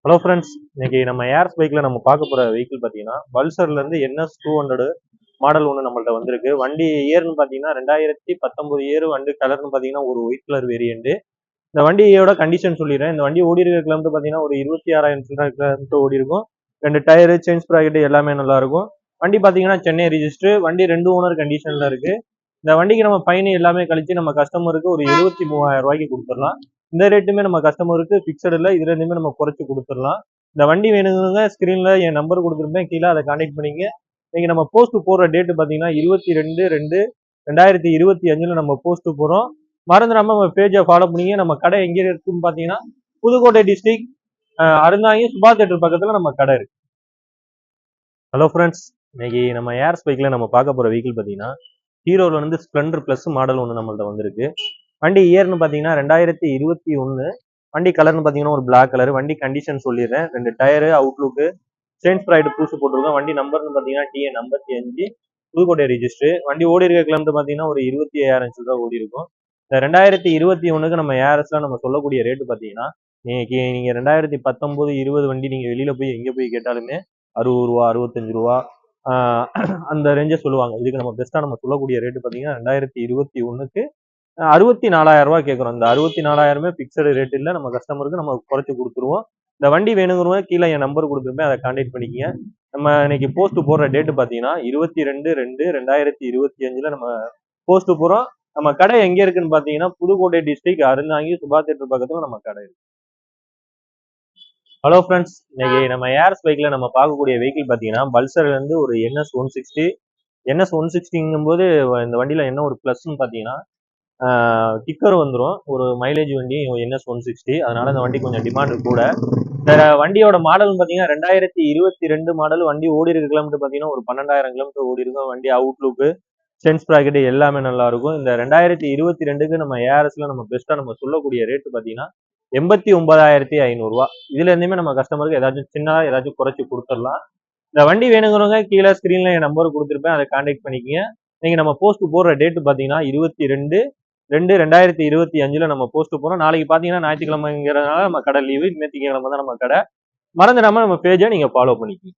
Hello friends, இன்னைக்கு நம்ம airs பைக்ல நம்ம பார்க்க போற வெஹிக்கிள் பார்த்தீங்கன்னா பல்சர்ல இருந்து NS 200 மாடல் ஒன்று நம்மள்ட்ட வந்திருக்கு. வண்டி இயர்னு பார்த்தீங்கன்னா 2019 இயர். வண்டி கலர்னு பார்த்தீங்கன்னா ஒரு ஒயிட் கலர் வேரியன்ட். இந்த வண்டியோட கண்டிஷன் சொல்லிடுறேன். இந்த வண்டி ஓடி இருக்க கிலோமீட்டர் பார்த்தீங்கன்னா ஒரு 26,000 கிலோமீட்டர் ஓடி இருக்கும். 2 டயரு, சேஞ்ச் ப்ராக்கெட் எல்லாமே நல்லா இருக்கும். வண்டி பார்த்தீங்கன்னா சென்னை ரிஜிஸ்டர். வண்டி 2 ஓனர் கண்டிஷன்ல இருக்கு. இந்த வண்டிக்கு நம்ம ஃபைன் எல்லாமே கழிச்சு நம்ம கஸ்டமருக்கு ஒரு 73,000 ரூபாய்க்கு கொடுத்துடலாம். இந்த ரேட்டுமே நம்ம கஸ்டமருக்கு பிக்சட் இல்லை, இதுல இருந்துமே நம்ம குறைச்சு கொடுத்துடலாம். இந்த வண்டி வேணுங்க ஸ்கிரீன்ல என் நம்பர் கொடுத்துருப்பேன், கீழே அதை கான்டெக்ட் பண்ணிங்க. நீங்க நம்ம போஸ்ட் போடுற டேட் பார்த்தீங்கன்னா 22/2/2025 நம்ம போஸ்ட் போறோம். மறந்துடாம நம்ம பேஜை ஃபாலோ பண்ணிங்க. நம்ம கடை எங்க இருக்குன்னு பார்த்தீங்கன்னா புதுக்கோட்டை டிஸ்ட்ரிக்ட் அறந்தாங்கி சுபாஷ் தேட்டர் பக்கத்துல நம்ம கடை இருக்கு. ஹலோ ஃப்ரெண்ட்ஸ், இன்னைக்கு நம்ம ஏர்ஸ் பைக்ல நம்ம பார்க்க போற வெஹிக்கிள் பார்த்தீங்கன்னா ஹீரோல இருந்து ஸ்ப்ளெண்டர் பிளஸ் மாடல் ஒன்று நம்மள்ட்ட வந்திருக்கு. வண்டி இயர்னு பார்த்தீங்கன்னா 2021. வண்டி கலர்னு பார்த்தீங்கன்னா ஒரு பிளாக் கலர். வண்டி கண்டிஷன் சொல்லிடுறேன். 2 டயரு, அவுட்லுக்கு, சேஞ்ச் ப்ராய்டு பூசு போட்டிருக்கோம். வண்டி நம்பர்னு பார்த்தீங்கன்னா TN 55, புதுக்கோட்டை ரிஜிஸ்டர். வண்டி ஓடி இருக்க கிலோமீட்டர் பார்த்தீங்கன்னா ஒரு 25,000 சில்லரை ஓடி இருக்கும். இந்த 2021க்கு நம்ம ஏர்ஸ்ல நம்ம சொல்லக்கூடிய ரேட்டு பார்த்தீங்கன்னா நீங்க 2019, 20 வண்டி நீங்க வெளியில போய் எங்க போய் கேட்டாலுமே 60 ரூபா, 65 ரூபா அந்த ரேஞ்சை சொல்லுவாங்க. இதுக்கு நம்ம பெஸ்டா நம்ம சொல்லக்கூடிய ரேட்டு பார்த்தீங்கன்னா 2021க்கு 64,000 ரூபாய் கேட்குறோம். இந்த 64,000மே பிக்சடு ரேட் இல்லை, நம்ம கஸ்டமருக்கு நம்ம குறைச்சி கொடுத்துருவோம். இந்த வண்டி வேணுங்கிறவங்க கீழே என் நம்பர் கொடுத்துருப்பேன், அதை கான்டாக்ட் பண்ணிக்கங்க. நம்ம இன்னைக்கு போஸ்ட் போடுற டேட்டு பார்த்தீங்கன்னா 22/2/2025 நம்ம போஸ்ட் போறோம். நம்ம கடை எங்க இருக்குன்னு பார்த்தீங்கன்னா புதுக்கோட்டை டிஸ்ட்ரிக்ட் அறந்தாங்கி சுபாஷ் தேட்டர் பக்கத்துல நம்ம கடை இருக்கு. ஹலோ ஃப்ரெண்ட்ஸ், இன்னைக்கு நம்ம ஏர்ஸ் பைக்ல நம்ம பார்க்கக்கூடிய வெஹிக்கிள் பார்த்தீங்கன்னா பல்சர்ல இருந்து ஒரு NS 160. NS 160ங்கும் போது இந்த வண்டியில என்ன ஒரு பிளஸ்ன்னு பார்த்தீங்கன்னா கிக்கர் வந்துடும். ஒரு மைலேஜ் வண்டி NS 160, அதனால இந்த வண்டி கொஞ்சம் டிமாண்ட் கூட. இந்த வண்டியோட மாடல் பார்த்தீங்கன்னா 2022 மாடல். வண்டி ஓடி இருக்க கிலோமீட்டர் பார்த்தீங்கன்னா ஒரு 12,000 கிலோமீட்டர் ஓடி இருக்கும். வண்டி அவுட்லுக்கு, சென்ஸ் ப்ராக்கெட் எல்லாமே நல்லா இருக்கும். இந்த 2022க்கு நம்ம ஏஆர்எஸ்ல நம்ம பெஸ்டா நம்ம சொல்லக்கூடிய ரேட்டு பார்த்தீங்கன்னா 89,500 ரூபா. இதுல இருந்துமே நம்ம கஸ்டமருக்கு ஏதாச்சும் சின்னதா ஏதாச்சும் குறைச்சி கொடுத்துடலாம். இந்த வண்டி வேணுங்கிறவங்க கீழே ஸ்கிரீன்ல என் நம்பர் கொடுத்துருப்பேன், அதை கான்டாக்ட் பண்ணிக்கங்க. நீங்க நம்ம போஸ்ட் போடுற டேட்டு பார்த்தீங்கன்னா 22/2/2025 நம்ம போஸ்ட் போறோம். நாளைக்கு பாத்தீங்கன்னா ஞாயிற்றுக்கிழமைங்கிறதுனால நம்ம கடை லீவு. நேற்றுக்கிழமை தான் நம்ம கடை. மறந்துடாம நம்ம பேஜை நீங்க ஃபாலோ பண்ணிக்கங்க.